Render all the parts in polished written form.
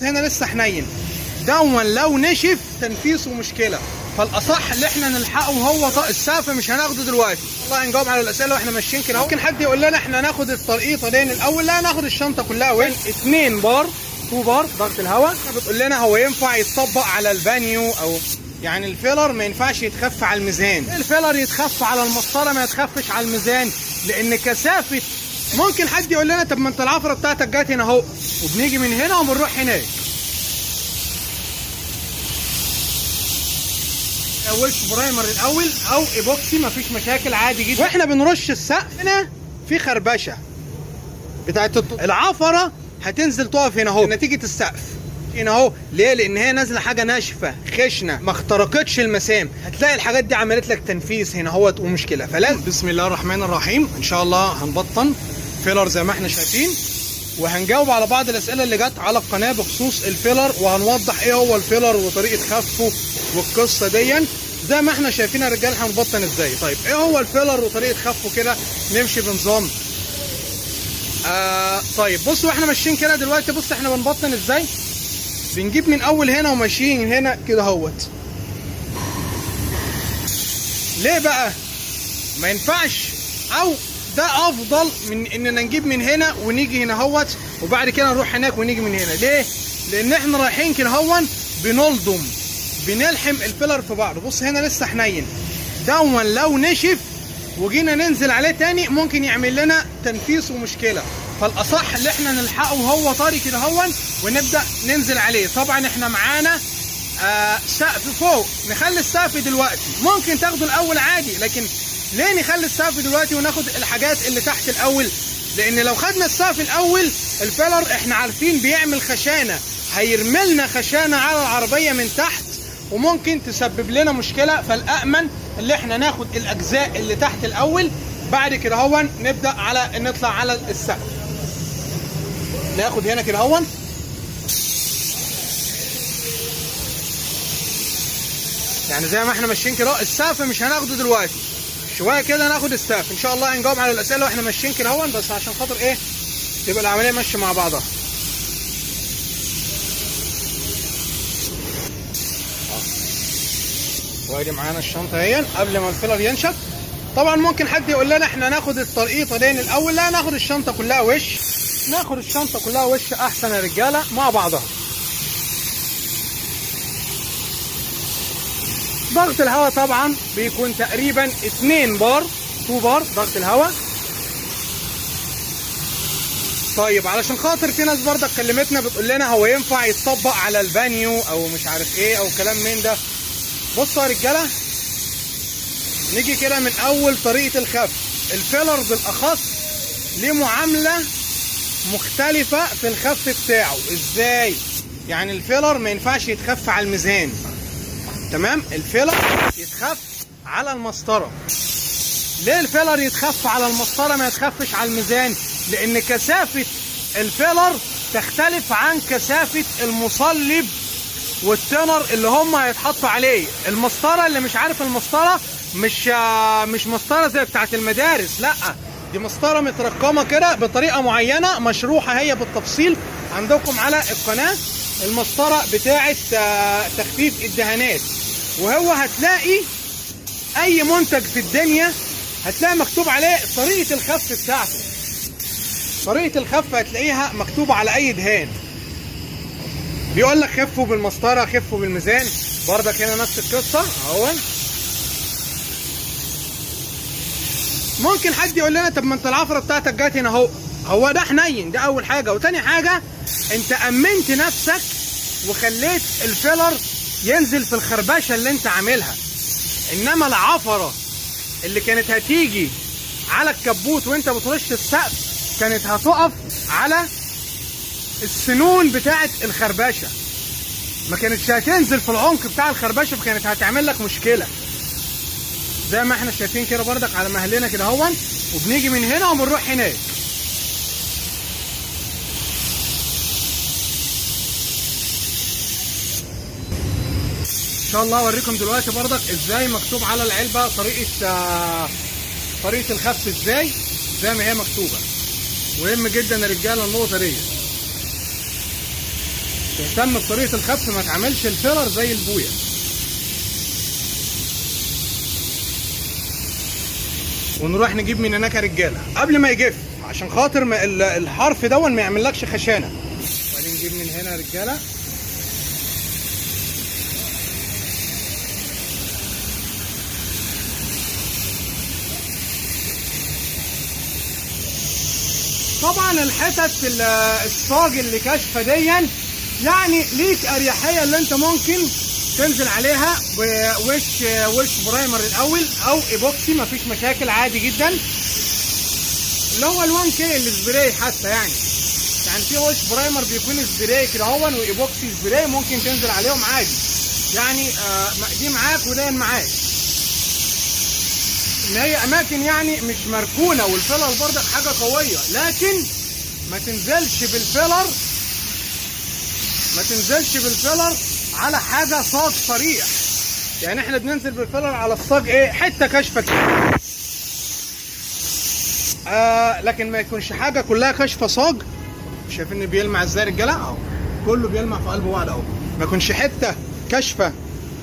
هنا لسه حنين دون، لو نشف تنفيسه مشكله، فالاصح اللي احنا نلحقه هو السقف. مش هناخده دلوقتي، والله هنجاوب على الاسئله واحنا ماشيين كده. ممكن حد يقول لنا احنا ناخد الطريقه دي الاول؟ لا، ناخد الشنطه كلها وين 2 بار 2 بار ضغط الهواء. بتقول لنا هو ينفع يتطبق على البانيو، او يعني الفيلر ما ينفعش يتخف على الميزان؟ الفيلر يتخف على المسطره، ما يتخفش على الميزان، لان كثافه. ممكن حد يقول لنا طب ما انت العفره بتاعتك جات هنا اهو، وبنيجي من هنا وبنروح هناك. وش برايمر الاول او ايبوكسي مفيش مشاكل عادي جدا. واحنا بنرش السقف هنا في خربشه بتاعت العفره هتنزل تقف هنا اهو نتيجه السقف هنا اهو. ليه؟ لان هي نازله حاجه ناشفه خشنه ما اخترقتش المسام، هتلاقي الحاجات دي عملت لك تنفيس هنا اهوت ومشكله. فلازم بسم الله الرحمن الرحيم ان شاء الله هنبطن فيلر زي ما احنا شايفين، وهنجاوب على بعض الاسئله اللي جت على القناه بخصوص الفيلر، وهنوضح ايه هو الفيلر وطريقه خفه والقصه دي زي ما احنا شايفين يا رجاله. هنبطن ازاي؟ طيب ايه هو الفيلر وطريقه خفه كده؟ نمشي بنظام. طيب بصوا احنا ماشيين كده دلوقتي. بص احنا بنبطن ازاي؟ بنجيب من اول هنا وماشيين هنا كده اهوت. ليه بقى ما ينفعش؟ او ده افضل من اننا نجيب من هنا ونيجي هنا اهوت وبعد كده نروح هناك ونيجي من هنا. ليه؟ لان احنا رايحين كده هون بنلضم بنلحم الفيلر في بعض. بص هنا لسه حنين دون، لو نشف وجينا ننزل عليه تاني ممكن يعمل لنا تنفيس ومشكله. فالاصح اللي احنا نلحقه وهو طري كده هون ونبدا ننزل عليه. طبعا احنا معانا سقف فوق، نخلي السقف دلوقتي. ممكن تاخده الاول عادي، لكن ليه نخلي السقف دلوقتي وناخد الحاجات اللي تحت الاول؟ لان لو خدنا السقف الاول الفيلر احنا عارفين بيعمل خشانه، هيرملنا خشانه على العربيه من تحت وممكن تسبب لنا مشكله. فالامن اللي احنا ناخد الاجزاء اللي تحت الاول، بعد كده هون نبدا على نطلع على السقف. ناخد هنا كده هون يعني زي ما احنا ماشيين كده. السقف مش هناخده دلوقتي، شويه كده ناخد السقف ان شاء الله. هنجاوب على الاسئله واحنا ماشيين كده هون، بس عشان خاطر ايه تبقى العمليه ماشيه مع بعضها. وادي معانا الشنطه اهي قبل ما الفيلر ينشف. طبعا ممكن حد يقول لنا احنا ناخد الطريقه دي الاول؟ لا، ناخد الشنطه كلها وش. ناخد الشنطه كلها وش احسن يا رجاله مع بعضها. ضغط الهواء طبعا بيكون تقريبا 2 بار 2 بار ضغط الهواء. طيب علشان خاطر في ناس برضك كلمتنا بتقول لنا هو ينفع يتطبق على البانيو او مش عارف ايه او كلام من ده. بصوا يا رجاله، نيجي كده من اول طريقه الخف. الفيلر بالاخص ليه معامله مختلفه في الخف بتاعه. ازاي؟ يعني الفيلر ما ينفعش يتخف على الميزان، تمام؟ الفيلر يتخف على المسطره. ليه الفيلر يتخف على المسطره ما يتخفش على الميزان؟ لان كثافه الفيلر تختلف عن كثافه المصلب والتنر اللي هم هيتحطوا عليه. المسطره اللي مش عارف، المسطره مش مسطره زي بتاعت المدارس، لا دي مسطره مترقمه كده بطريقه معينه مشروحه هي بالتفصيل عندكم على القناه. المسطره بتاعت تخفيف الدهانات، وهو هتلاقي اي منتج في الدنيا هتلاقي مكتوب عليه طريقه الخف بتاعته. طريقه الخف هتلاقيها مكتوبه على اي دهان، بيقول لك خفوا بالمسطره خفوا بالميزان. برضك هنا نفس القصه اهو. ممكن حد يقول لنا طب ما انت العفره بتاعتك جات هنا اهو. هو ده حنين، ده اول حاجه. وتاني حاجه انت امنت نفسك وخليت الفيلر ينزل في الخربشه اللي انت عاملها. انما العفره اللي كانت هتيجي على الكبوت وانت بترش السقف كانت هتقف على السنون بتاعت الخربشه، ما كانتش هتنزل في العمق بتاع الخربشه، فكانت هتعمل لك مشكله. زي ما احنا شايفين كده بردك على مهلنا كده اهون، وبنيجي من هنا وبنروح هناك. ان شاء الله اوريكم دلوقتي بردك ازاي مكتوب على العلبه طريقه الخف ازاي زي ما هي مكتوبه. مهم جدا يا رجاله النقطه دي. تهتم بطريقه الخف، ما تعملش الفيلر زي البويه. ونروح نجيب من هناك يا رجاله قبل ما يجف، عشان خاطر ما الحرف دون ما يعملكش خشانه. وبعدين نجيب من هنا يا رجاله. طبعا الحتت الصاج اللي كاشفه ديا يعني ليك اريحيه اللي انت ممكن تنزل عليها وش برايمر الاول او ايبوكسي، مفيش مشاكل عادي جدا. اللي هو ال1K السبراي حتى يعني في وش برايمر بيكون سبراي كده هون، وايبوكسي سبراي ممكن تنزل عليهم عادي يعني. دي معاك ودي معاك، ان هي اماكن يعني مش مركونه، والفيلر برضك حاجه قويه، لكن ما تنزلش بالفيلر على حاجه صاج صريح. يعني احنا بننزل بالفيلر على الصاج ايه، حته كشفه كده. لكن ما يكونش حاجه كلها كشفه صاج. شايفين بيلمع ازاي يا رجاله اهو، كله بيلمع في قلب بعض اهو. ما يكونش حته كشفه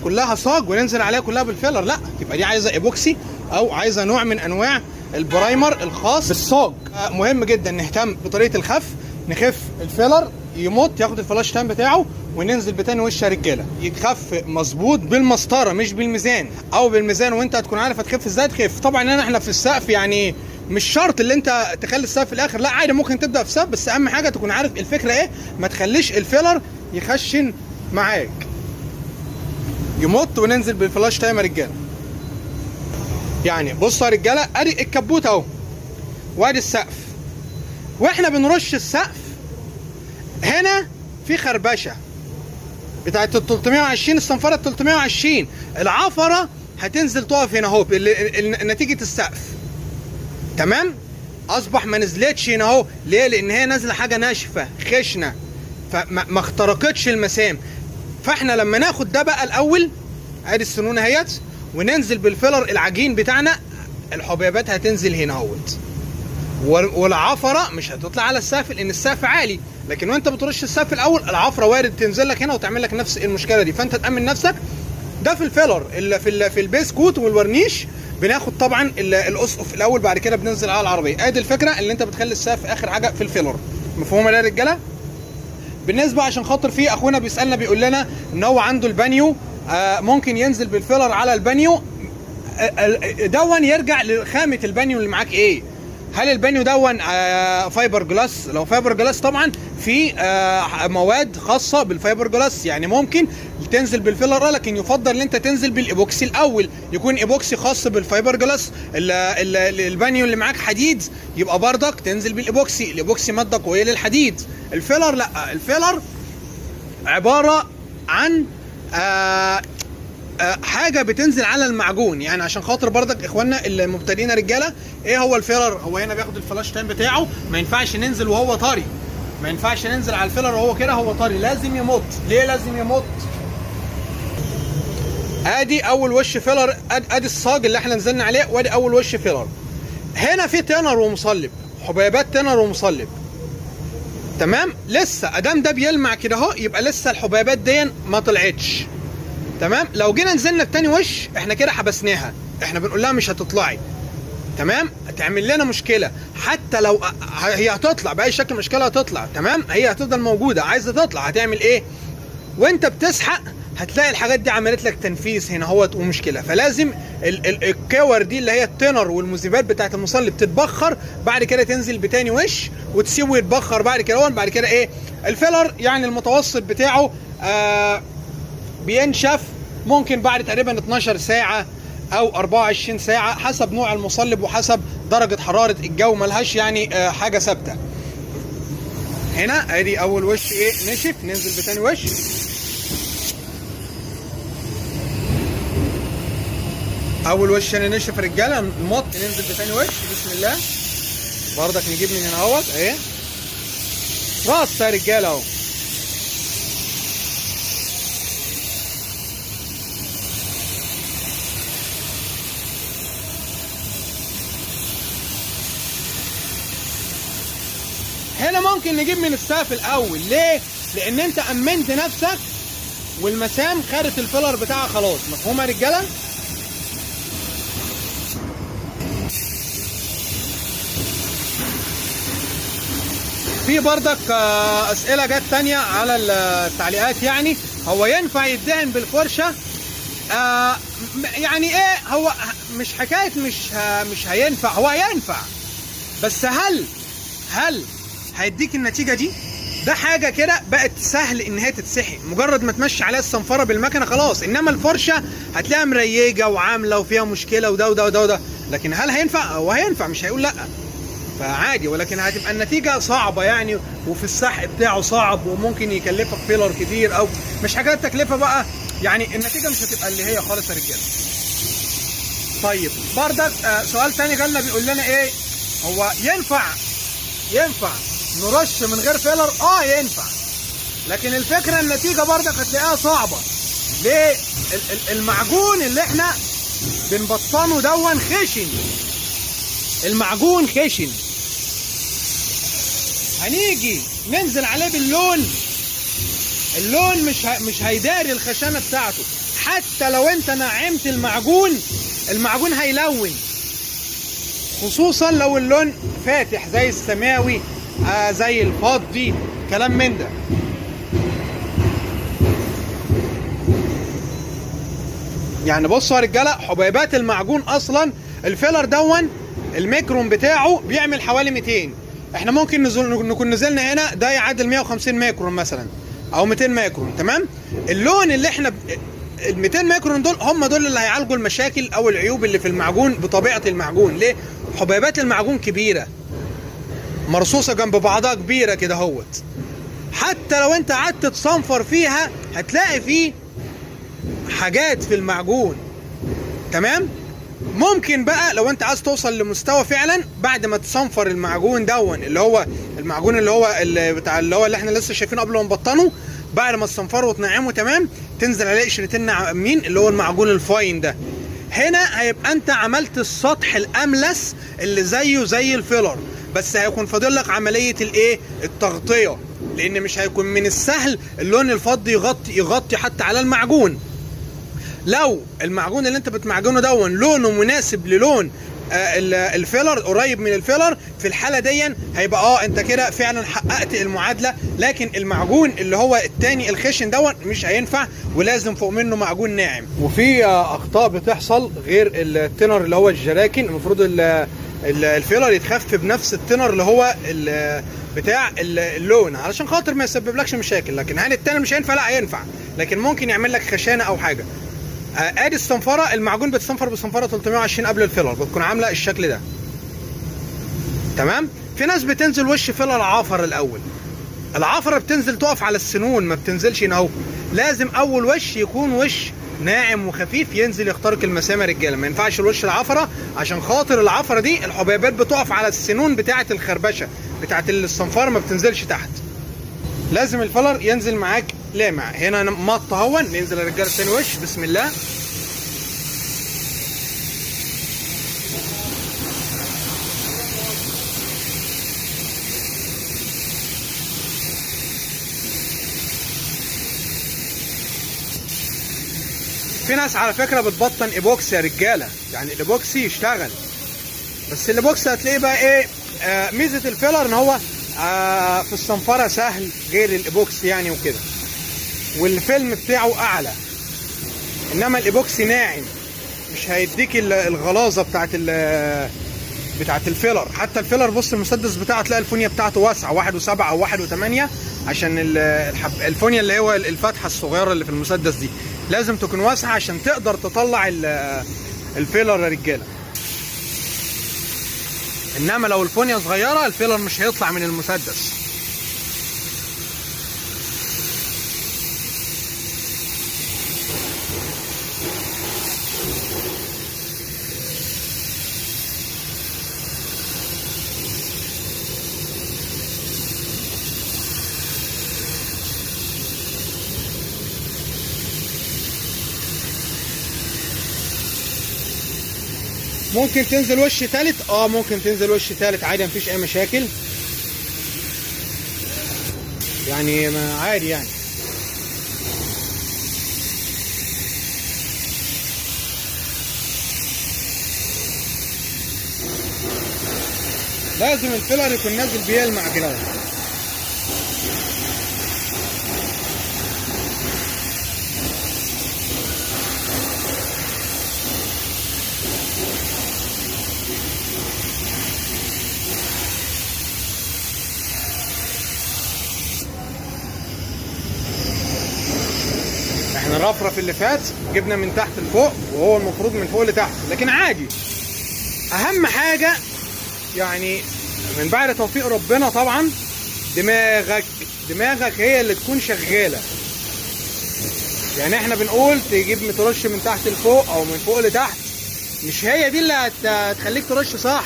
كلها صاج وننزل عليها كلها بالفيلر، لا، يبقى دي عايزه ايبوكسي او عايزه نوع من انواع البرايمر الخاص بالصاج. مهم جدا نهتم بطريقه الخف، نخف الفيلر يموت ياخد الفلاش تايم بتاعه، وننزل بتاني وش يا رجاله يتخف مظبوط بالمسطره مش بالميزان، او بالميزان وانت هتكون عارف هتخف ازاي تخف. طبعا احنا في السقف يعني مش شرط اللي انت تخلي السقف في الاخر، لا عادي ممكن تبدا في سقف، بس اهم حاجه تكون عارف الفكره ايه، ما تخليش الفيلر يخشن معاك يموت. وننزل بالفلاش تايم يا رجاله. يعني بصوا يا رجاله، ادي الكبوت اهو وادي السقف، واحنا بنرش السقف هنا في خربشه بتاعت ال 320 الصنفره ال 320، العفره هتنزل تقف هنا اهو نتيجه السقف. تمام، اصبح ما نزلتش هنا اهو. ليه؟ لان هي نازله حاجه ناشفه خشنه، فما اخترقتش المسام. فاحنا لما ناخد ده بقى الاول، ادي السنونه اهيت، وننزل بالفيلر العجين بتاعنا، الحبيبات هتنزل هنا اهوت، والعفره مش هتطلع على السقف لان السقف عالي. لكن وانت بترش السقف الاول، العفره وارد تنزل لك هنا وتعمل لك نفس المشكله دي، فانت تامن نفسك. ده في الفيلر في البيس كوت والورنيش بناخد طبعا الاسقف الاول، بعد كده بننزل على العربيه. ادي الفكره اللي انت بتخلي السقف اخر حاجه في الفيلر. مفهومه ده يا رجاله؟ بالنسبه عشان خاطر في اخونا بيسالنا بيقول لنا ان هو عنده البانيو، ممكن ينزل بالفيلر على البانيو دون، يرجع لخامه البانيو اللي معاك ايه. هل البانيو دون فايبر جلاس؟ لو فايبر جلاس طبعا في مواد خاصه بالفايبر جلاس، يعني ممكن تنزل بالفيلر، لكن يفضل ان انت تنزل بالايبوكسي الاول، يكون ايبوكسي خاص بالفايبر جلاس. البانيو اللي معاك حديد، يبقى بردك تنزل بالايبوكسي، الايبوكسي ماده قويه للحديد. الفيلر لا، الفيلر عباره عن حاجه بتنزل على المعجون. يعني عشان خاطر بردك اخواننا المبتدئين رجاله، ايه هو الفيلر؟ هو هنا بياخد الفلاش تايم بتاعه، ما ينفعش ننزل وهو طري، ما ينفعش ننزل على الفيلر وهو كده هو طري، لازم يمط. ليه لازم يمط؟ ادي اول وش فيلر، ادي الصاج اللي احنا نزلنا عليه، وادي اول وش فيلر. هنا في تنر ومصلب، حبيبات تنر ومصلب. تمام، لسه ادام ده بيلمع كده اهو، يبقى لسه الحبيبات دي ما طلعتش. تمام، لو جينا نزلنا بتاني وش، احنا كده حبسناها، احنا بنقول لها مش هتطلعي. تمام، هتعمل لنا مشكله. حتى لو هي هتطلع باي شكل مشكله هتطلع، تمام، هي هتفضل موجوده، عايزه تطلع هتعمل ايه؟ وانت بتسحق هتلاقي الحاجات دي عملت لك تنفيذ هنا اهوت ومشكله. فلازم الكور دي اللي هي التنر والمذيبات بتاعت المصلب تتبخر، بعد كده تنزل بتاني وش وتسيبه يتبخر بعد كده. بعد كده ايه؟ الفيلر يعني المتوسط بتاعه بينشف ممكن بعد تقريبا 12 ساعه او 24 ساعه حسب نوع المصلب وحسب درجه حراره الجو، ملهاش يعني حاجه ثابته. هنا ادي اول وش ايه نشف، ننزل بتاني وش. اول وش هنا نشف رجاله، نمط ننزل بتاني وش. بسم الله، برضك نجيب من هنا اهوت اهي راس يا رجاله اهو. هنا ممكن نجيب من السقف الاول. ليه؟ لان انت امنت نفسك والمسام خدت الفيلر بتاعها خلاص. مفهوم يا رجاله؟ في بردك اسئله جت تانية على التعليقات، يعني هو ينفع يدهن بالفرشه؟ يعني ايه، هو مش حكايه مش هينفع، هو هينفع، بس هل هيديك النتيجه دي؟ ده حاجه كده بقت سهل ان هي تتسحق، مجرد ما تمشي عليها الصنفره بالمكنه خلاص. انما الفرشه هتلاقيها مريجه وعامله وفيها مشكله وده وده وده وده. لكن هل هينفع؟ هو هينفع، مش هيقول لا، فعادي، ولكن هتبقى النتيجه صعبه يعني، وفي السحق بتاعه صعب، وممكن يكلفك فيلر كتير، او مش حاجات تكلفه بقى، يعني النتيجه مش هتبقى اللي هي خالص يا رجاله. طيب بردك سؤال تاني جالنا بيقول لنا ايه، هو ينفع نرش من غير فيلر؟ ينفع، لكن الفكره النتيجه بردك هتلاقيها صعبه. ليه؟ المعجون اللي احنا بنبطنه دون خشن، المعجون خشن، هنيجي ننزل عليه باللون، اللون مش هيداري الخشانه بتاعته. حتى لو انت نعمت المعجون هيلون، خصوصا لو اللون فاتح زي السماوي، زي الفضي، كلام من ده. يعني بصوا يا رجاله، حبيبات المعجون اصلا الفيلر دون الميكرون بتاعه بيعمل حوالي 200. احنا ممكن نكون نزلنا هنا ده يعادل 150 ميكرون مثلا او 200 ميكرون، تمام؟ اللون اللي احنا ال 200 ميكرون دول هم دول اللي هيعالجوا المشاكل او العيوب اللي في المعجون بطبيعه المعجون. ليه؟ حبيبات المعجون كبيره، مرصوصه جنب بعضها كبيره كده اهوت، حتى لو انت قعدت تصنفر فيها هتلاقي فيه حاجات في المعجون، تمام؟ ممكن بقى لو انت عايز توصل لمستوى فعلا بعد ما تصنفر المعجون دون، اللي هو المعجون اللي احنا لسه شايفينه قبل ما نبطنه، بعد ما تصنفره وتنعمه تمام، تنزل عليه قشرتين ناعمين اللي هو المعجون الفاين ده. هنا هيبقى انت عملت السطح الاملس اللي زيه زي الفيلر، بس هيكون فاضل لك عمليه الايه؟ التغطيه، لان مش هيكون من السهل اللون الفضي يغطي حتى على المعجون. لو المعجون اللي انت بتمعجنه دون لونه مناسب للون الفيلر، قريب من الفيلر، في الحاله دي هيبقى انت كده فعلا حققت المعادله. لكن المعجون اللي هو التاني الخشن دون مش هينفع، ولازم فوق منه معجون ناعم. وفي اخطاء بتحصل غير التنر اللي هو الجراكن، المفروض الفيلر يتخف بنفس التنر اللي هو بتاع اللون علشان خاطر ما يسببلكش مشاكل. لكن هل التاني مش هينفع؟ لا هينفع، لكن ممكن يعمل لك خشانه او حاجه. ادي الصنفره، المعجون بتصنفر بصنفره 320 قبل الفيلر، بتكون عامله الشكل ده، تمام؟ في ناس بتنزل وش فيلر عافر الاول، العفره بتنزل تقف على السنون، ما بتنزلش هنا اهو. لازم اول وش يكون وش ناعم وخفيف ينزل يخترق المسام يا رجاله، ما ينفعش الوش العفره، عشان خاطر العفره دي الحبيبات بتقف على السنون بتاعه الخربشه بتاعه الصنفره، ما بتنزلش تحت. لازم الفيلر ينزل معاك لامع. هنا مط اهو، ننزل يا رجاله تاني وش، بسم الله. في ناس على فكره بتبطن ايبوكسي يا رجاله، يعني الايبوكسي يشتغل، بس الايبوكسي هتلاقيه بقى ايه، ميزه الفيلر ان هو في الصنفره سهل غير الايبوكسي يعني وكده، والفيلم بتاعه اعلى. انما الايبوكسي ناعم، مش هيديك الغلاظه بتاعت الفيلر. حتى الفيلر بص المسدس بتاعه تلاقي الفونيا بتاعته واسعه 1.7 او 1.8، عشان الفونيا اللي هو الفتحه الصغيره اللي في المسدس دي لازم تكون واسعه عشان تقدر تطلع الفيلر يا رجاله. انما لو الفونيا صغيره الفيلر مش هيطلع من المسدس. ممكن تنزل وش تالت، ممكن تنزل وش تالت عادي، مفيش اي مشاكل. يعني عادي يعني. لازم الفيلر يكون نازل بيلمع كده. احنا الرفرف اللي فات جبنا من تحت لفوق، وهو المفروض من فوق لتحت، لكن عادي. اهم حاجة يعني من بعد توفيق ربنا طبعا دماغك هي اللي تكون شغالة. يعني احنا بنقول تجيب ترش من تحت لفوق او من فوق لتحت، مش هي دي اللي هتخليك ترش صح،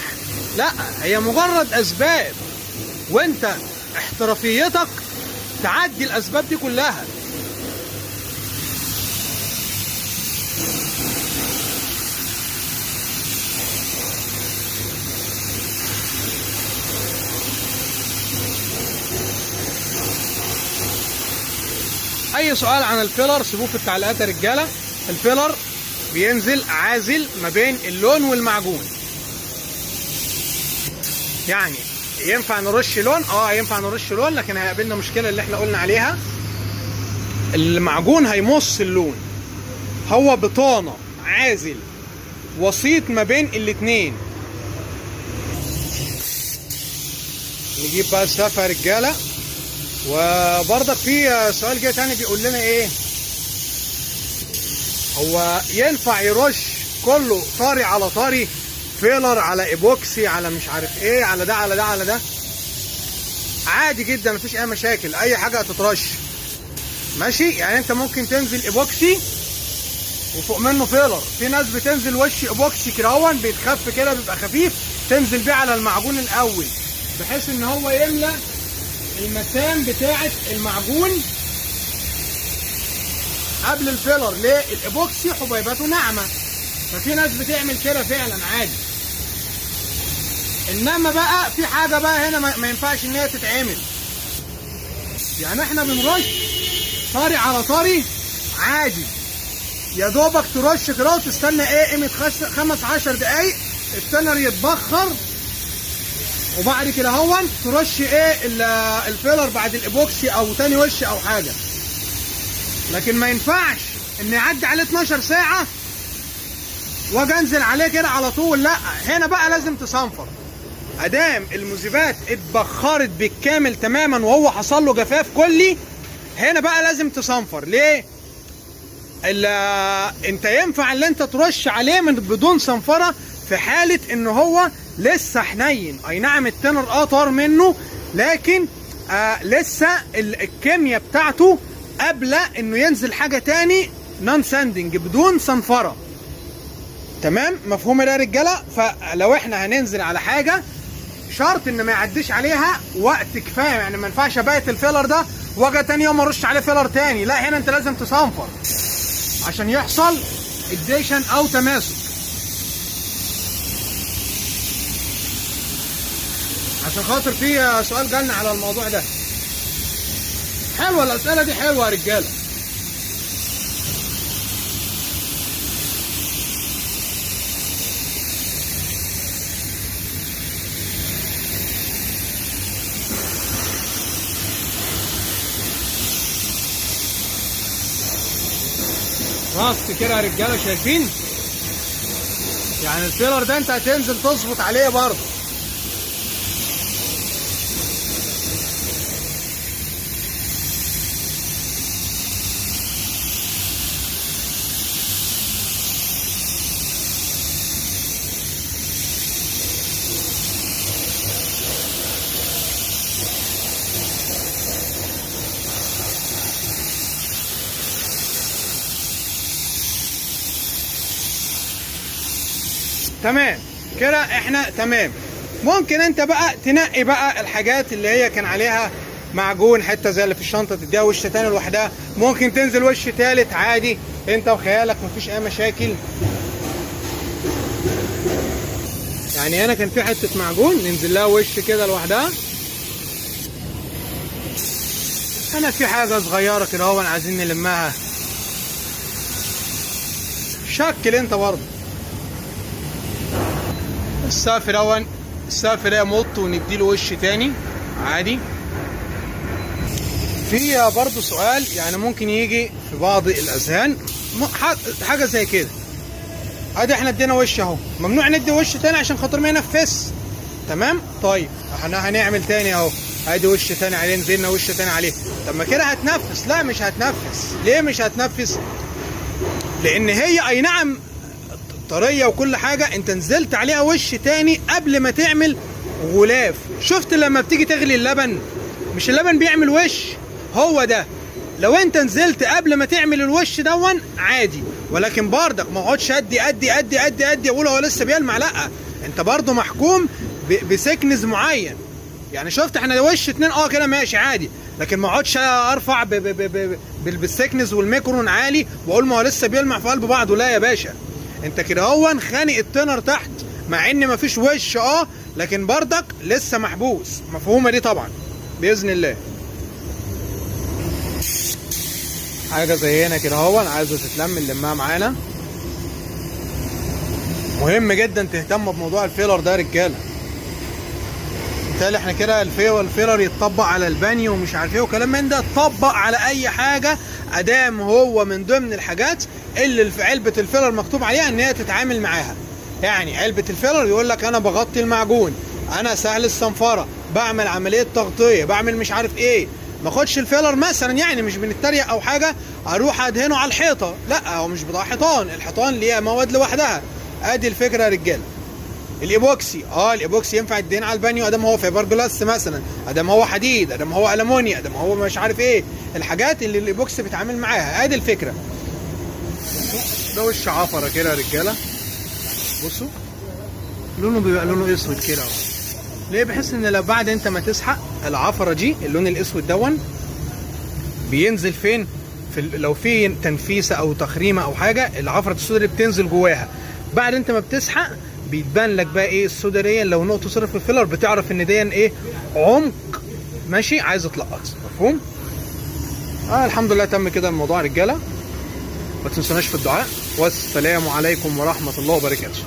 لا، هي مجرد اسباب، وانت احترافيتك تعدي الاسباب دي كلها. اي سؤال عن الفيلر سيبوه في التعليقات يا رجاله. الفيلر بينزل عازل ما بين اللون والمعجون. يعني ينفع نرش لون، ينفع نرش لون، لكن هيقابلنا مشكله اللي احنا قلنا عليها، المعجون هيمص اللون. هو بطانه عازل وسيط ما بين الاتنين. نجيب بقى السقف يا رجاله. وبرضك في سؤال جاي تاني بيقول لنا ايه، هو ينفع يرش كله طري على طري، فيلر على ايبوكسي على مش عارف ايه، على ده على ده على ده؟ عادي جدا، مفيش اي مشاكل، اي حاجه هتترش ماشي. يعني انت ممكن تنزل ايبوكسي وفوق منه فيلر. في ناس بتنزل وش ايبوكسي كده بيتخف كده، بيبقى خفيف، تنزل بيه على المعجون الاول بحيث ان هو يملى المسام بتاعه المعجون قبل الفيلر. ليه؟ الايبوكسي حبيباته ناعمه، ففي ناس بتعمل كده فعلا عادي. انما بقى في حاجه بقى هنا ما ينفعش ان هي تتعمل. يعني احنا بنرش طري على طري عادي، يا دوبك ترش كده وتستنى قيمه 15 دقايق التنر يتبخر، وبعد كده ترش الفيلر بعد الايبوكسي او تاني وش او حاجه. لكن ما ينفعش ان يعدي عليه 12 ساعه واجي انزل عليه كده على طول، لا. هنا بقى لازم تصنفر. ادام المذيبات اتبخرت بالكامل تماما وهو حصل له جفاف كلي، هنا بقى لازم تصنفر. ليه؟ انت ينفع اللي انت ترش عليه بدون صنفره في حاله ان هو لسه حنين. اي نعم التنر طار منه، لكن لسه الكيمياء بتاعته قابله انه ينزل حاجه تاني نون ساندنج بدون صنفره. تمام؟ مفهوم ده يا رجاله؟ فلو احنا هننزل على حاجه شرط ان ما يعديش عليها وقت كفايه. يعني ما ينفعش ابيت الفيلر ده واجي تاني يوم ارش عليه فيلر تاني، لا، هنا انت لازم تصنفر عشان يحصل اديشن او تماسك. عشان خاطر في سؤال جالنا على الموضوع ده. حلوه الاسئله دي، حلوه يا رجاله. راست كده يا رجاله، شايفين؟ يعني الفيلر ده انت هتنزل تظبط عليه برضه. تمام كده، احنا تمام. ممكن انت بقى تنقي بقى الحاجات اللي هي كان عليها معجون، حته زي اللي في الشنطه تديها وش تاني لوحدها، ممكن تنزل وش تالت عادي، انت وخيالك مفيش اي مشاكل. يعني هنا كان في حته معجون ننزل لها وش كده لوحدها، انا في حاجه صغيره كده اهو عايزين نلمها. شكل انت برضه السقف الاول، السقف ده يمط ونديله وش تاني عادي. في برضه سؤال يعني ممكن يجي في بعض الاذهان، حاجه زي كده. ادي احنا ادينا وش اهو، ممنوع ندي وش تاني عشان خاطر ما ينفس. تمام؟ طيب احنا هنعمل تاني اهو، ادي وش تاني عليه، نزلنا وش تاني عليه. طب ما كده هتنفس؟ لا مش هتنفس. ليه مش هتنفس؟ لان هي اي نعم طريه وكل حاجه، انت نزلت عليها وش تاني قبل ما تعمل غلاف. شفت لما بتيجي تغلي اللبن، مش اللبن بيعمل وش؟ هو ده. لو انت نزلت قبل ما تعمل الوش دون عادي، ولكن بردك ما اقعدش ادي اقول هو لسه بيلمع. لا، انت برضه محكوم بسكنز معين. يعني شفت احنا وش اتنين كده ماشي عادي، لكن ما اقعدش ارفع بالسكنز والميكرون عالي واقول ما هو لسه بيلمع في قلب بعضه. لا يا باشا، انت كده هو خانق التنر تحت، مع ان مفيش وش لكن بردك لسه محبوس. مفهومه دي طبعا باذن الله. حاجه زي هنا كده اهو عايزه تتلم نلمها معانا. مهم جدا تهتم بموضوع الفيلر ده يا رجاله. بالتالي احنا كده الفيلر يتطبق على البانيو ومش عارف ايه وكلام من ده، يتطبق على اي حاجه ادام هو من ضمن الحاجات اللي في علبه الفيلر مكتوب عليها ان هي تتعامل معاها. يعني علبه الفيلر يقول لك انا بغطي المعجون، انا سهل الصنفره، بعمل عمليه تغطيه، بعمل مش عارف ايه. ما اخدش الفيلر مثلا، يعني مش بنتريق او حاجه، اروح ادهنه على الحيطه. لا، هو مش بتاع حيطان، الحيطان ليها مواد لوحدها. ادي الفكره يا رجاله. الايبوكسي الايبوكسي ينفع يدهن على البانيو ادام هو فايبر جلاس مثلا، ادام هو حديد، ادام هو المونيا، ادام هو مش عارف ايه الحاجات اللي الايبوكسي بيتعامل معاها. ادي الفكره. ده وش عفره كده يا رجاله، بصوا لونه بيبقى لونه اسود كده اهو. ليه؟ بحيث ان لو بعد انت ما تسحق العفره دي اللون الاسود دون بينزل فين؟ لو في تنفيسه او تخريمه او حاجه، العفره السوداء اللي بتنزل جواها بعد انت ما بتسحق بيتبان لك بقى ايه السوداء. لو نقطه صرف في الفيلر بتعرف ان دي ايه عمق ماشي عايز تلقط. مفهوم؟ الحمد لله تم كده الموضوع يا رجاله. ما تنسوناش في الدعاء، والسلام عليكم ورحمه الله وبركاته.